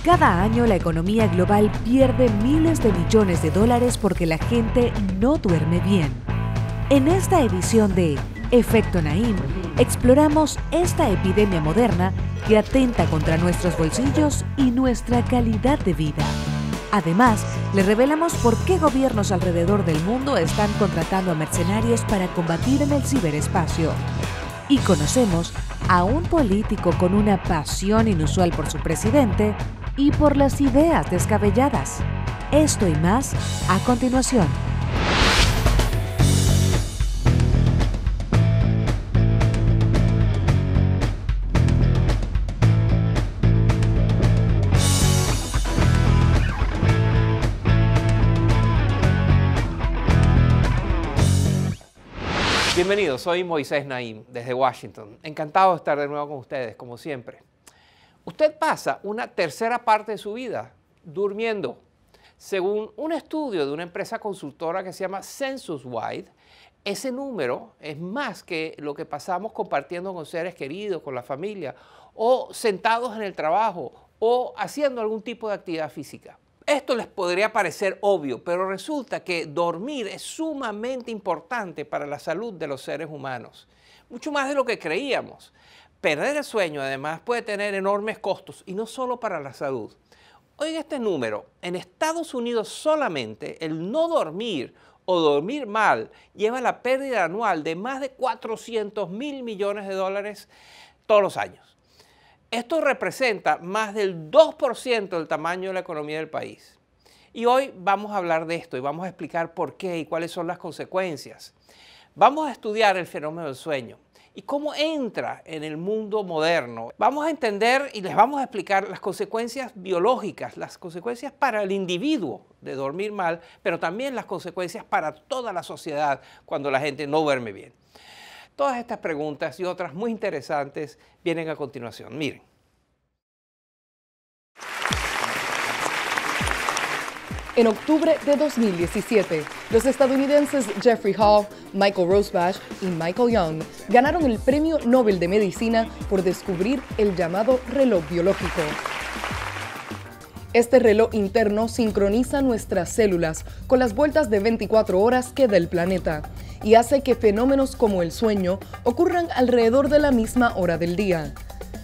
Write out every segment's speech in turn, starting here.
Cada año la economía global pierde miles de millones de dólares porque la gente no duerme bien. En esta edición de Efecto Naim, exploramos esta epidemia moderna que atenta contra nuestros bolsillos y nuestra calidad de vida. Además, le revelamos por qué gobiernos alrededor del mundo están contratando a mercenarios para combatir en el ciberespacio. Y conocemos a un político con una pasión inusual por su presidente y por las ideas descabelladas. Esto y más a continuación. Bienvenidos, soy Moisés Naim desde Washington. Encantado de estar de nuevo con ustedes, como siempre. Usted pasa una tercera parte de su vida durmiendo. Según un estudio de una empresa consultora que se llama SensusWide, ese número es más que lo que pasamos compartiendo con seres queridos, con la familia, o sentados en el trabajo, o haciendo algún tipo de actividad física. Esto les podría parecer obvio, pero resulta que dormir es sumamente importante para la salud de los seres humanos. Mucho más de lo que creíamos. Perder el sueño, además, puede tener enormes costos, y no solo para la salud. Oiga este número, en Estados Unidos solamente el no dormir o dormir mal lleva la pérdida anual de más de 400.000 millones de dólares todos los años. Esto representa más del 2% del tamaño de la economía del país. Y hoy vamos a hablar de esto y vamos a explicar por qué y cuáles son las consecuencias. Vamos a estudiar el fenómeno del sueño y cómo entra en el mundo moderno. Vamos a entender y les vamos a explicar las consecuencias biológicas, las consecuencias para el individuo de dormir mal, pero también las consecuencias para toda la sociedad cuando la gente no duerme bien. Todas estas preguntas y otras muy interesantes vienen a continuación. Miren. En octubre de 2017, los estadounidenses Jeffrey Hall, Michael Rosbash y Michael Young ganaron el Premio Nobel de Medicina por descubrir el llamado reloj biológico. Este reloj interno sincroniza nuestras células con las vueltas de 24 horas que da el planeta y hace que fenómenos como el sueño ocurran alrededor de la misma hora del día.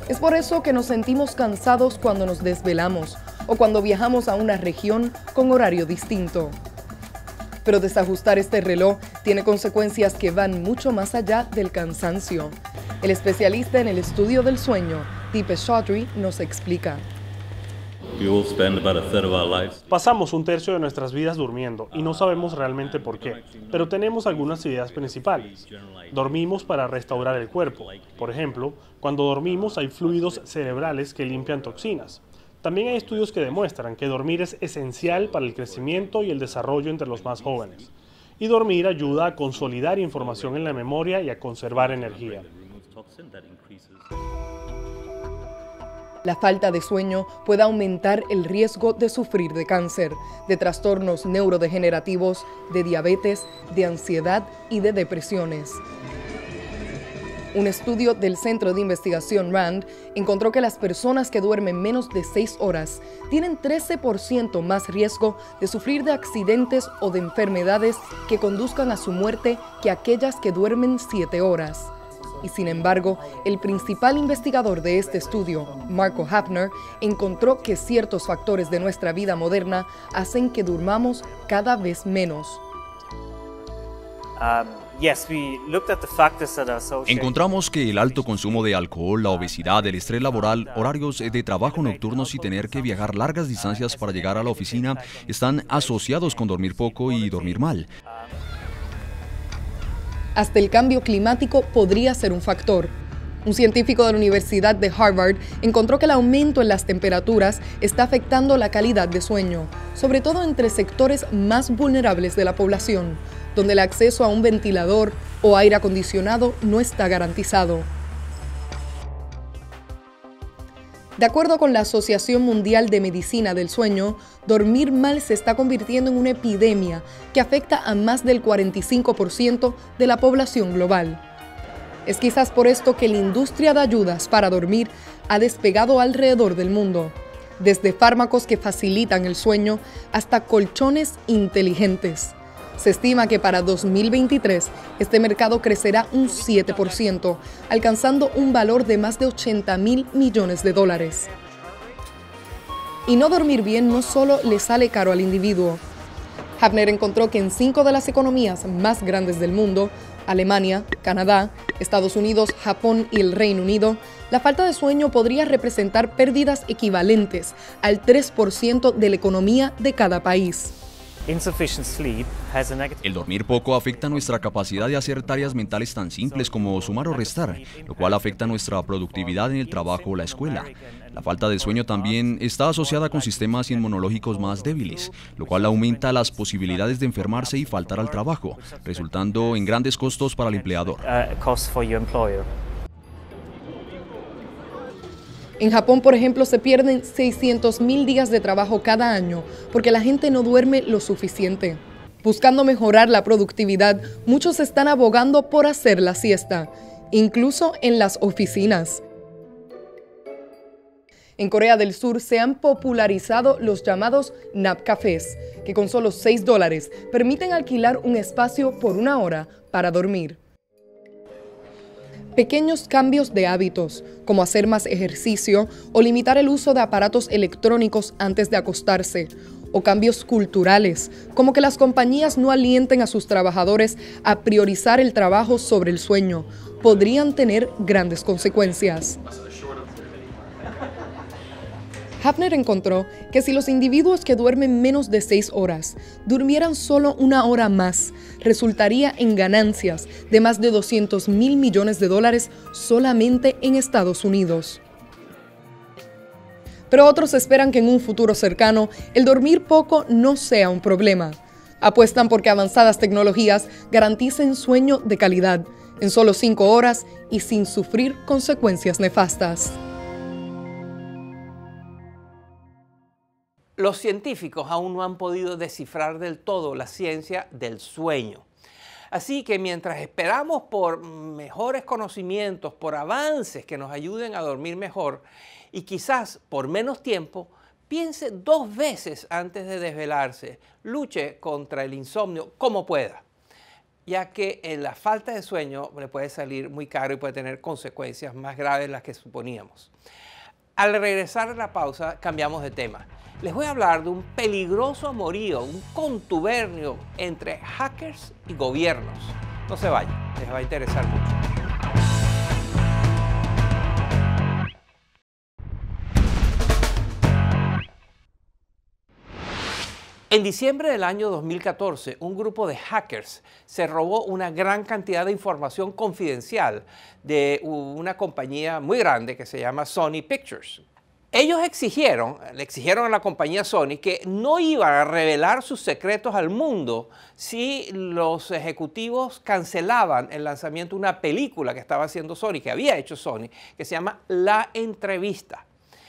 Es por eso que nos sentimos cansados cuando nos desvelamos o cuando viajamos a una región con horario distinto. Pero desajustar este reloj tiene consecuencias que van mucho más allá del cansancio. El especialista en el estudio del sueño, Deepesh Chaudhry, nos explica. Pasamos un tercio de nuestras vidas durmiendo y no sabemos realmente por qué, pero tenemos algunas ideas principales. Dormimos para restaurar el cuerpo. Por ejemplo, cuando dormimos hay fluidos cerebrales que limpian toxinas. También hay estudios que demuestran que dormir es esencial para el crecimiento y el desarrollo entre los más jóvenes. Y dormir ayuda a consolidar información en la memoria y a conservar energía. La falta de sueño puede aumentar el riesgo de sufrir de cáncer, de trastornos neurodegenerativos, de diabetes, de ansiedad y de depresiones. Un estudio del Centro de Investigación RAND encontró que las personas que duermen menos de 6 horas tienen 13% más riesgo de sufrir de accidentes o de enfermedades que conduzcan a su muerte que aquellas que duermen 7 horas. Y sin embargo, el principal investigador de este estudio, Marco Hafner, encontró que ciertos factores de nuestra vida moderna hacen que durmamos cada vez menos. Encontramos que el alto consumo de alcohol, la obesidad, el estrés laboral, horarios de trabajo nocturnos y tener que viajar largas distancias para llegar a la oficina están asociados con dormir poco y dormir mal. Hasta el cambio climático podría ser un factor. Un científico de la Universidad de Harvard encontró que el aumento en las temperaturas está afectando la calidad de sueño, sobre todo entre sectores más vulnerables de la población, donde el acceso a un ventilador o aire acondicionado no está garantizado. De acuerdo con la Asociación Mundial de Medicina del Sueño, dormir mal se está convirtiendo en una epidemia que afecta a más del 45% de la población global. Es quizás por esto que la industria de ayudas para dormir ha despegado alrededor del mundo. desde fármacos que facilitan el sueño hasta colchones inteligentes. Se estima que para 2023 este mercado crecerá un 7%, alcanzando un valor de más de 80.000 millones de dólares. Y no dormir bien no solo le sale caro al individuo. Hafner encontró que en 5 de las economías más grandes del mundo, Alemania, Canadá, Estados Unidos, Japón y el Reino Unido, la falta de sueño podría representar pérdidas equivalentes al 3% de la economía de cada país. El dormir poco afecta nuestra capacidad de hacer tareas mentales tan simples como sumar o restar, lo cual afecta nuestra productividad en el trabajo o la escuela. La falta de sueño también está asociada con sistemas inmunológicos más débiles, lo cual aumenta las posibilidades de enfermarse y faltar al trabajo, resultando en grandes costos para el empleador. En Japón, por ejemplo, se pierden 600.000 días de trabajo cada año porque la gente no duerme lo suficiente. Buscando mejorar la productividad, muchos están abogando por hacer la siesta, incluso en las oficinas. En Corea del Sur se han popularizado los llamados nap cafés, que con solo $6 permiten alquilar un espacio por 1 hora para dormir. Pequeños cambios de hábitos, como hacer más ejercicio o limitar el uso de aparatos electrónicos antes de acostarse, o cambios culturales, como que las compañías no alienten a sus trabajadores a priorizar el trabajo sobre el sueño, podrían tener grandes consecuencias. Hafner encontró que si los individuos que duermen menos de 6 horas durmieran solo 1 hora más, resultaría en ganancias de más de 200.000 millones de dólares solamente en Estados Unidos. Pero otros esperan que en un futuro cercano el dormir poco no sea un problema. Apuestan porque avanzadas tecnologías garanticen sueño de calidad, en solo 5 horas y sin sufrir consecuencias nefastas. Los científicos aún no han podido descifrar del todo la ciencia del sueño. Así que mientras esperamos por mejores conocimientos, por avances que nos ayuden a dormir mejor y quizás por menos tiempo, piense 2 veces antes de desvelarse. Luche contra el insomnio como pueda, ya que la falta de sueño le puede salir muy caro y puede tener consecuencias más graves de las que suponíamos. Al regresar a la pausa, cambiamos de tema. Les voy a hablar de un peligroso amorío, un contubernio entre hackers y gobiernos. No se vayan, les va a interesar mucho. En diciembre del año 2014, un grupo de hackers se robó una gran cantidad de información confidencial de una compañía muy grande que se llama Sony Pictures. Ellos le exigieron a la compañía Sony que no iban a revelar sus secretos al mundo si los ejecutivos cancelaban el lanzamiento de una película que estaba haciendo Sony, que había hecho Sony, que se llama La Entrevista.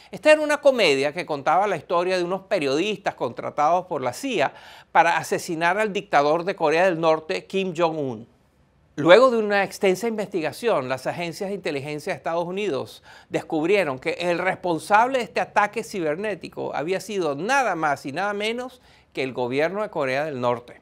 Esta era una comedia que contaba la historia de unos periodistas contratados por la CIA para asesinar al dictador de Corea del Norte, Kim Jong-un. Luego de una extensa investigación, las agencias de inteligencia de Estados Unidos descubrieron que el responsable de este ataque cibernético había sido nada más y nada menos que el gobierno de Corea del Norte.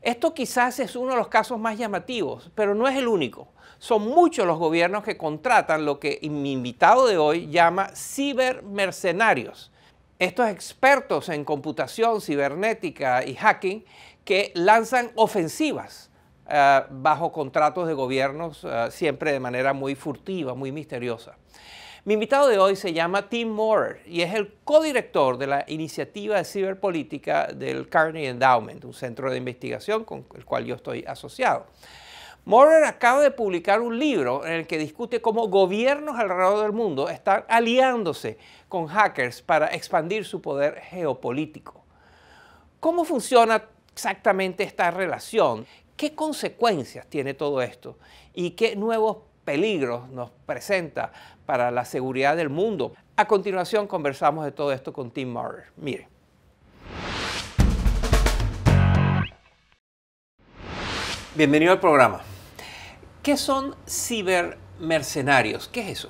Esto quizás es uno de los casos más llamativos, pero no es el único. Son muchos los gobiernos que contratan lo que mi invitado de hoy llama cibermercenarios. Estos expertos en computación cibernética y hacking que lanzan ofensivas bajo contratos de gobiernos, siempre de manera muy furtiva, muy misteriosa. Mi invitado de hoy se llama Tim Maurer y es el codirector de la iniciativa de ciberpolítica del Carnegie Endowment, un centro de investigación con el cual yo estoy asociado. Maurer acaba de publicar un libro en el que discute cómo gobiernos alrededor del mundo están aliándose con hackers para expandir su poder geopolítico. ¿Cómo funciona exactamente esta relación? ¿Qué consecuencias tiene todo esto? ¿Y qué nuevos peligros nos presenta para la seguridad del mundo? A continuación conversamos de todo esto con Tim Maurer. Mire. Bienvenido al programa. ¿Qué son cibermercenarios? ¿Qué es eso?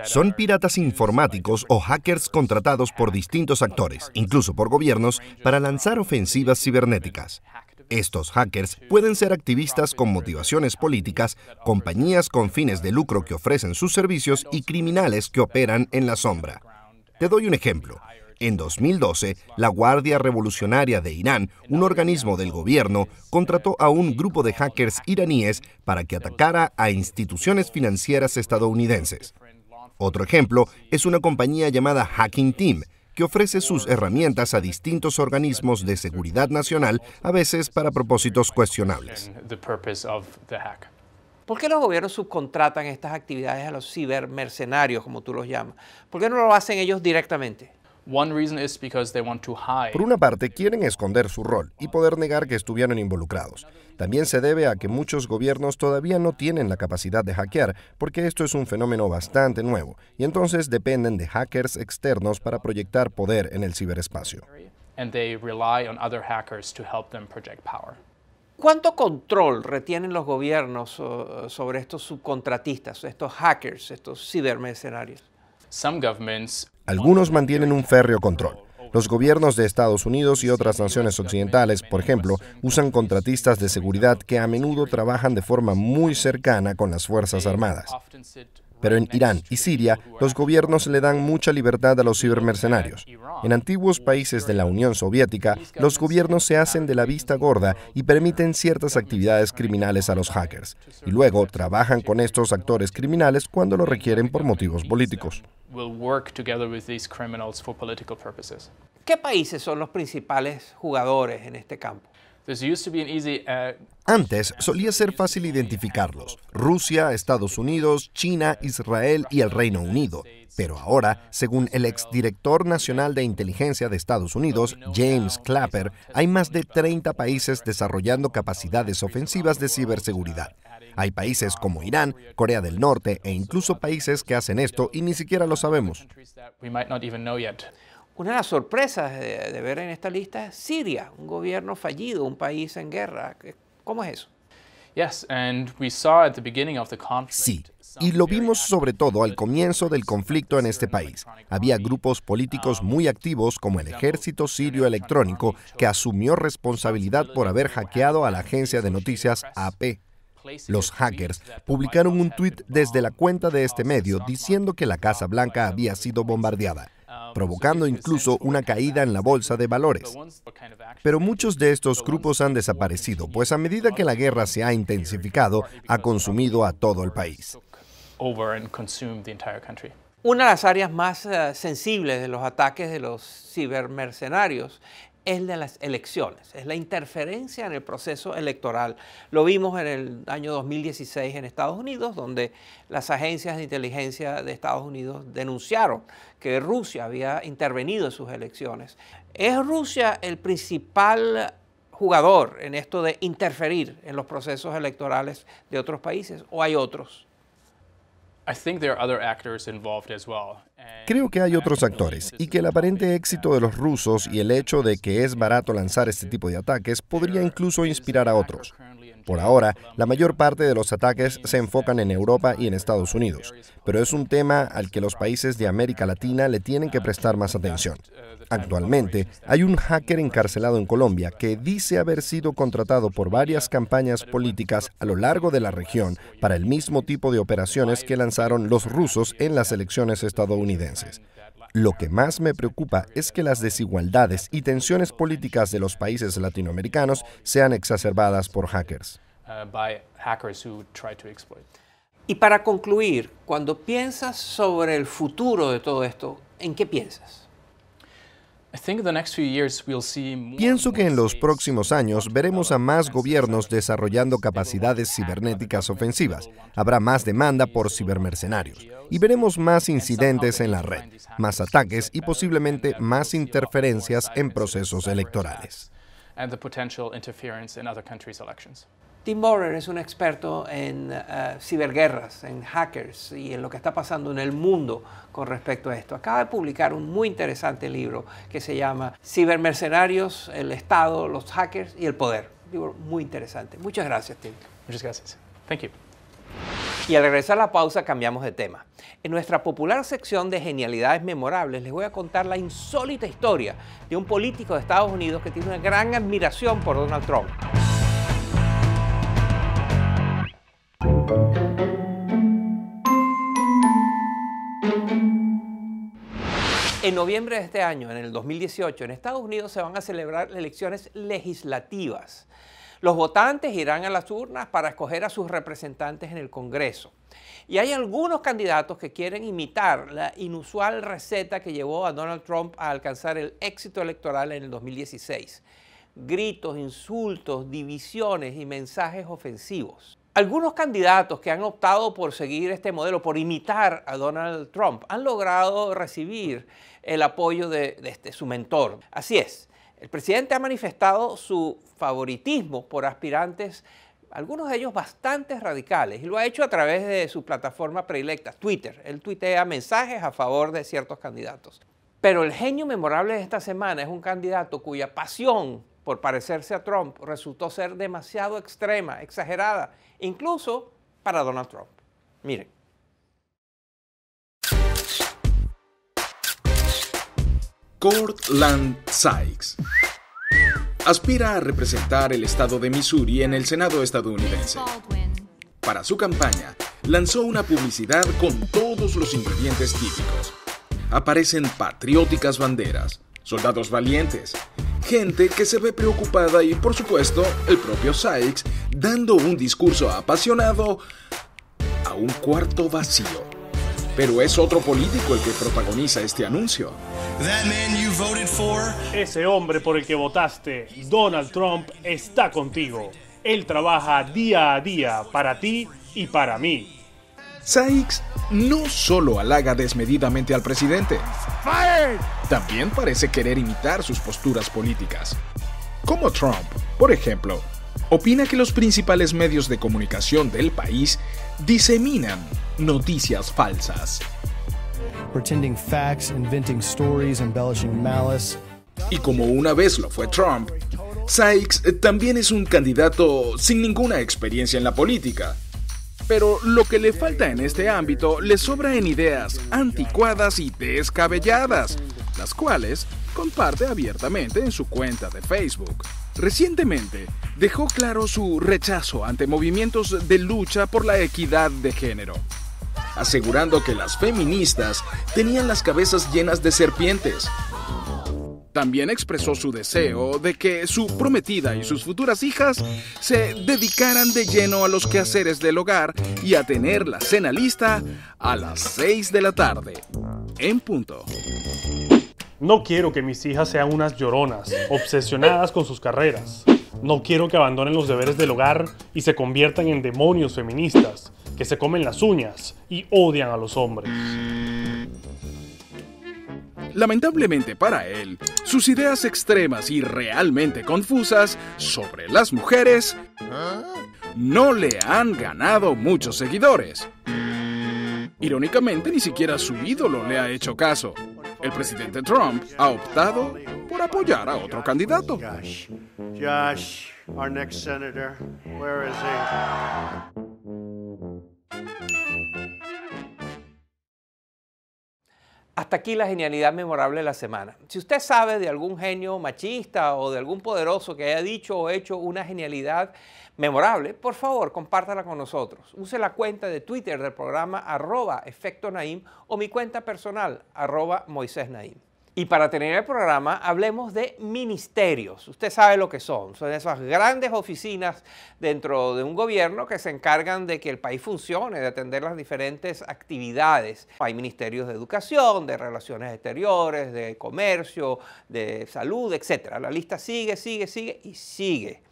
Son piratas informáticos o hackers contratados por distintos actores, incluso por gobiernos, para lanzar ofensivas cibernéticas. Estos hackers pueden ser activistas con motivaciones políticas, compañías con fines de lucro que ofrecen sus servicios y criminales que operan en la sombra. Te doy un ejemplo. En 2012, la Guardia Revolucionaria de Irán, un organismo del gobierno, contrató a un grupo de hackers iraníes para que atacara a instituciones financieras estadounidenses. Otro ejemplo es una compañía llamada Hacking Team, que ofrece sus herramientas a distintos organismos de seguridad nacional, a veces para propósitos cuestionables. ¿Por qué los gobiernos subcontratan estas actividades a los cibermercenarios, como tú los llamas? ¿Por qué no lo hacen ellos directamente? Por una parte, quieren esconder su rol y poder negar que estuvieron involucrados. También se debe a que muchos gobiernos todavía no tienen la capacidad de hackear, porque esto es un fenómeno bastante nuevo, y entonces dependen de hackers externos para proyectar poder en el ciberespacio. ¿Cuánto control retienen los gobiernos sobre estos subcontratistas, estos hackers, estos cibermercenarios? Algunos mantienen un férreo control. Los gobiernos de Estados Unidos y otras naciones occidentales, por ejemplo, usan contratistas de seguridad que a menudo trabajan de forma muy cercana con las Fuerzas Armadas. Pero en Irán y Siria, los gobiernos le dan mucha libertad a los cibermercenarios. En antiguos países de la Unión Soviética, los gobiernos se hacen de la vista gorda y permiten ciertas actividades criminales a los hackers. Y luego trabajan con estos actores criminales cuando lo requieren por motivos políticos. ¿Qué países son los principales jugadores en este campo? Antes solía ser fácil identificarlos: Rusia, Estados Unidos, China, Israel y el Reino Unido. Pero ahora, según el exdirector nacional de inteligencia de Estados Unidos, James Clapper, hay más de 30 países desarrollando capacidades ofensivas de ciberseguridad. Hay países como Irán, Corea del Norte e incluso países que hacen esto y ni siquiera lo sabemos. Una de las sorpresas de ver en esta lista es Siria, un gobierno fallido, un país en guerra. ¿Cómo es eso? Sí, y lo vimos sobre todo al comienzo del conflicto en este país. Había grupos políticos muy activos como el Ejército Sirio Electrónico, que asumió responsabilidad por haber hackeado a la agencia de noticias AP. Los hackers publicaron un tuit desde la cuenta de este medio diciendo que la Casa Blanca había sido bombardeada, provocando incluso una caída en la bolsa de valores. Pero muchos de estos grupos han desaparecido, pues a medida que la guerra se ha intensificado, ha consumido a todo el país. Una de las áreas más sensibles de los ataques de los cibermercenarios es de las elecciones, es la interferencia en el proceso electoral. Lo vimos en el año 2016 en Estados Unidos, donde las agencias de inteligencia de Estados Unidos denunciaron que Rusia había intervenido en sus elecciones. ¿Es Rusia el principal jugador en esto de interferir en los procesos electorales de otros países o hay otros? Creo que hay otros actores y que el aparente éxito de los rusos y el hecho de que es barato lanzar este tipo de ataques podría incluso inspirar a otros. Por ahora, la mayor parte de los ataques se enfocan en Europa y en Estados Unidos, pero es un tema al que los países de América Latina le tienen que prestar más atención. Actualmente, hay un hacker encarcelado en Colombia que dice haber sido contratado por varias campañas políticas a lo largo de la región para el mismo tipo de operaciones que lanzaron los rusos en las elecciones estadounidenses. Lo que más me preocupa es que las desigualdades y tensiones políticas de los países latinoamericanos sean exacerbadas por hackers. Y para concluir, cuando piensas sobre el futuro de todo esto, ¿en qué piensas? Pienso que en los próximos años veremos a más gobiernos desarrollando capacidades cibernéticas ofensivas. Habrá más demanda por cibermercenarios y veremos más incidentes en la red, más ataques y posiblemente más interferencias en procesos electorales. Tim Borrer es un experto en ciberguerras, en hackers y en lo que está pasando en el mundo con respecto a esto. Acaba de publicar un muy interesante libro que se llama Cibermercenarios, el Estado, los hackers y el poder. Un libro muy interesante. Muchas gracias, Tim. Muchas gracias. Thank you. Y al regresar a la pausa cambiamos de tema. En nuestra popular sección de genialidades memorables les voy a contar la insólita historia de un político de Estados Unidos que tiene una gran admiración por Donald Trump. En noviembre de este año, en el 2018, en Estados Unidos se van a celebrar elecciones legislativas. Los votantes irán a las urnas para escoger a sus representantes en el Congreso. Y hay algunos candidatos que quieren imitar la inusual receta que llevó a Donald Trump a alcanzar el éxito electoral en el 2016. Gritos, insultos, divisiones y mensajes ofensivos. Algunos candidatos que han optado por seguir este modelo, por imitar a Donald Trump, han logrado recibir el apoyo de su mentor. Así es. El presidente ha manifestado su favoritismo por aspirantes, algunos de ellos bastante radicales, y lo ha hecho a través de su plataforma predilecta, Twitter. Él tuitea mensajes a favor de ciertos candidatos. Pero el genio memorable de esta semana es un candidato cuya pasión por parecerse a Trump resultó ser demasiado extrema, exagerada, incluso para Donald Trump. Miren. Courtland Sykes aspira a representar el estado de Missouri en el Senado estadounidense. Para su campaña, lanzó una publicidad con todos los ingredientes típicos. Aparecen patrióticas banderas, soldados valientes, gente que se ve preocupada y, por supuesto, el propio Sykes dando un discurso apasionado a un cuarto vacío. Pero es otro político el que protagoniza este anuncio. Ese hombre por el que votaste, Donald Trump, está contigo. Él trabaja día a día para ti y para mí. Sykes no solo halaga desmedidamente al presidente, también parece querer imitar sus posturas políticas. Como Trump, por ejemplo, opina que los principales medios de comunicación del país diseminan noticias falsas. Pretending facts, inventing stories, embellishing malice. Y como una vez lo fue Trump, Sykes también es un candidato sin ninguna experiencia en la política. Pero lo que le falta en este ámbito le sobra en ideas anticuadas y descabelladas, las cuales comparte abiertamente en su cuenta de Facebook. Recientemente dejó claro su rechazo ante movimientos de lucha por la equidad de género, asegurando que las feministas tenían las cabezas llenas de serpientes. También expresó su deseo de que su prometida y sus futuras hijas se dedicaran de lleno a los quehaceres del hogar y a tener la cena lista a las 6 de la tarde, en punto. No quiero que mis hijas sean unas lloronas, obsesionadas con sus carreras. No quiero que abandonen los deberes del hogar y se conviertan en demonios feministas, que se comen las uñas y odian a los hombres. Lamentablemente para él, sus ideas extremas y realmente confusas sobre las mujeres no le han ganado muchos seguidores. Irónicamente, ni siquiera su ídolo le ha hecho caso. El presidente Trump ha optado por apoyar a otro candidato. Josh, our next senator, where is he? Hasta aquí la genialidad memorable de la semana. Si usted sabe de algún genio machista o de algún poderoso que haya dicho o hecho una genialidad memorable, por favor, compártala con nosotros. Use la cuenta de Twitter del programa @EfectoNaim o mi cuenta personal @MoisésNaim. Y para terminar el programa, hablemos de ministerios. Usted sabe lo que son. Son esas grandes oficinas dentro de un gobierno que se encargan de que el país funcione, de atender las diferentes actividades. Hay ministerios de educación, de relaciones exteriores, de comercio, de salud, etc. La lista sigue y sigue.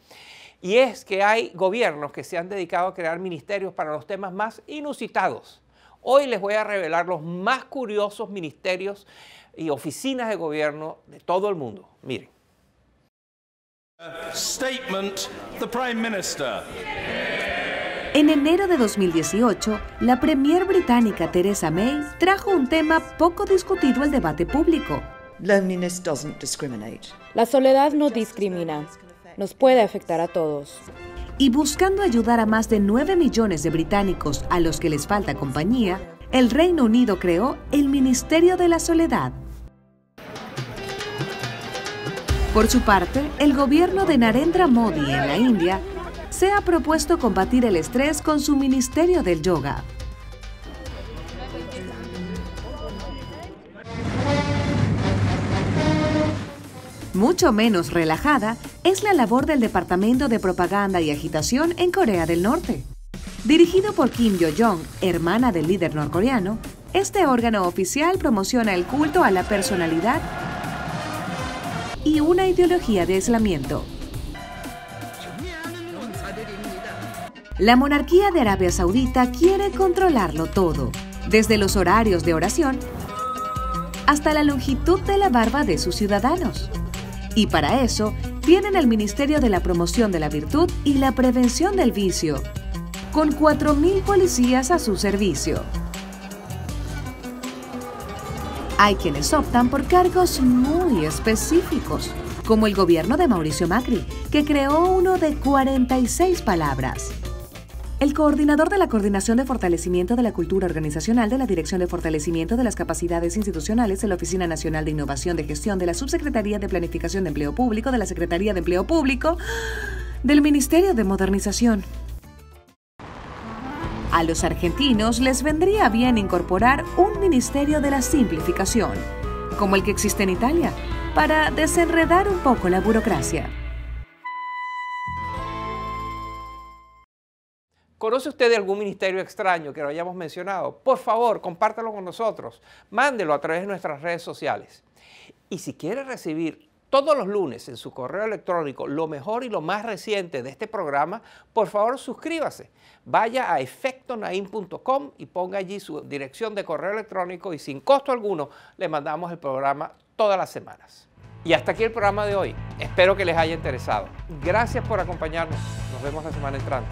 Y es que hay gobiernos que se han dedicado a crear ministerios para los temas más inusitados. Hoy les voy a revelar los más curiosos ministerios y oficinas de gobierno de todo el mundo. Miren. Statement, the Prime Minister. En enero de 2018, la premier británica Theresa May trajo un tema poco discutido al debate público. Loneliness doesn't discriminate. La soledad no discrimina. Nos puede afectar a todos. Y buscando ayudar a más de 9 millones de británicos a los que les falta compañía, el Reino Unido creó el Ministerio de la Soledad. Por su parte, el gobierno de Narendra Modi en la India se ha propuesto combatir el estrés con su Ministerio del Yoga. Mucho menos relajada es la labor del Departamento de Propaganda y Agitación en Corea del Norte. Dirigido por Kim Yo-jong, hermana del líder norcoreano, este órgano oficial promociona el culto a la personalidad y una ideología de aislamiento. La monarquía de Arabia Saudita quiere controlarlo todo, desde los horarios de oración hasta la longitud de la barba de sus ciudadanos. Y para eso, tienen el Ministerio de la Promoción de la Virtud y la Prevención del Vicio, con 4.000 policías a su servicio. Hay quienes optan por cargos muy específicos, como el gobierno de Mauricio Macri, que creó uno de 46 palabras. El coordinador de la Coordinación de Fortalecimiento de la Cultura Organizacional de la Dirección de Fortalecimiento de las Capacidades Institucionales de la Oficina Nacional de Innovación de Gestión de la Subsecretaría de Planificación de Empleo Público de la Secretaría de Empleo Público del Ministerio de Modernización. A los argentinos les vendría bien incorporar un Ministerio de la Simplificación, como el que existe en Italia, para desenredar un poco la burocracia. ¿Conoce usted de algún ministerio extraño que lo hayamos mencionado? Por favor, compártalo con nosotros. Mándelo a través de nuestras redes sociales. Y si quiere recibir todos los lunes en su correo electrónico lo mejor y lo más reciente de este programa, por favor suscríbase. Vaya a efectonaim.com y ponga allí su dirección de correo electrónico y sin costo alguno le mandamos el programa todas las semanas. Y hasta aquí el programa de hoy. Espero que les haya interesado. Gracias por acompañarnos. Nos vemos la semana entrante.